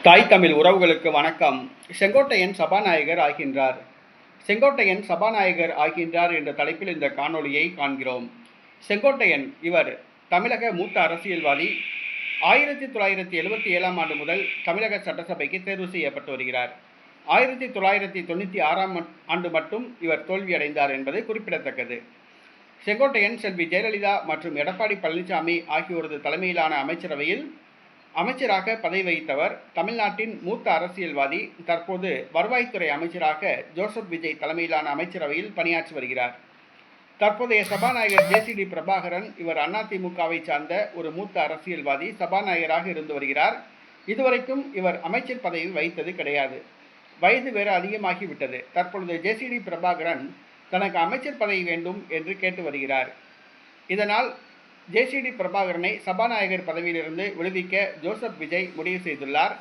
தாய் தமிழ் உறவுகளுக்கு வணக்கம். செங்கோட்டையன் சபாநாயகர் ஆகின்றார். செங்கோட்டையன் சபாநாயகர் ஆகின்றார் என்ற தலைப்பில் இந்த காணொளியை காண்கிறோம். செங்கோட்டையன் இவர் தமிழக மூத்த அரசியல்வாதி. 1977ஆம் ஆண்டு முதல் தமிழக சட்டசபைக்கு தேர்வு செய்யப்பட்டு வருகிறார். 1996ஆம் ஆண்டு மட்டும் இவர் தோல்வியடைந்தார் என்பது குறிப்பிடத்தக்கது. செங்கோட்டையன் செல்வி ஜெயலலிதா மற்றும் எடப்பாடி பழனிசாமி ஆகியோரது தலைமையிலான அமைச்சரவையில் அமைச்சராக பதவி வகித்தவர். தமிழ்நாட்டின் மூத்த அரசியல்வாதி. தற்போது வருவாய்த்துறை அமைச்சராக ஜோசப் விஜய் தலைமையிலான அமைச்சரவையில் பணியாற்றி வருகிறார். தற்போதைய சபாநாயகர் ஜேசிடி பிரபாகரன் இவர் அதிமுகவை சார்ந்த ஒரு மூத்த அரசியல்வாதி. சபாநாயகராக இருந்து வருகிறார். இதுவரைக்கும் இவர் அமைச்சர் பதவி வகித்தது கிடையாது. வயது வேறு அதிகமாகிவிட்டது. தற்பொழுது ஜேசிடி பிரபாகரன் தனக்கு அமைச்சர் பதவி வேண்டும் என்று கேட்டு வருகிறார். இதனால் ஜேசிடி பிரபாகரனை சபாநாயகர் பதவியிலிருந்து விடுவிக்க ஜோசப் விஜய் முடிவு செய்துள்ளார்.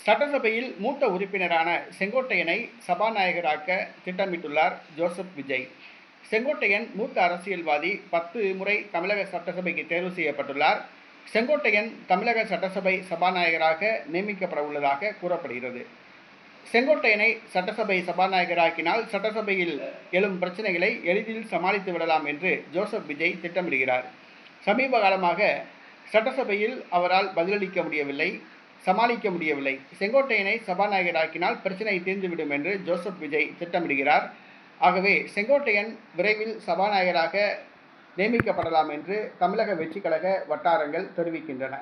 சட்டசபையில் மூத்த உறுப்பினரான செங்கோட்டையனை சபாநாயகராக்க திட்டமிட்டுள்ளார் ஜோசப் விஜய். செங்கோட்டையன் மூத்த அரசியல்வாதி. 10 முறை தமிழக சட்டசபைக்கு தேர்வு செய்யப்பட்டுள்ளார். செங்கோட்டையன் தமிழக சட்டசபை சபாநாயகராக நியமிக்கப்பட உள்ளதாக கூறப்படுகிறது. செங்கோட்டையனை சட்டசபை சபாநாயகராக்கினால் சட்டசபையில் எழும் பிரச்சனைகளை எளிதில் சமாளித்து விடலாம் என்று ஜோசப் விஜய் திட்டமிடுகிறார். சமீப காலமாக சட்டசபையில் அவரால் பதிலளிக்க முடியவில்லை, சமாளிக்க முடியவில்லை. செங்கோட்டையனை சபாநாயகராக்கினால் பிரச்சனை தீர்ந்துவிடும் என்று ஜோசப் விஜய் திட்டமிடுகிறார். ஆகவே செங்கோட்டையன் விரைவில் சபாநாயகராக நியமிக்கப்படலாம் என்று தமிழக வெற்றிக் கழக வட்டாரங்கள் தெரிவிக்கின்றன.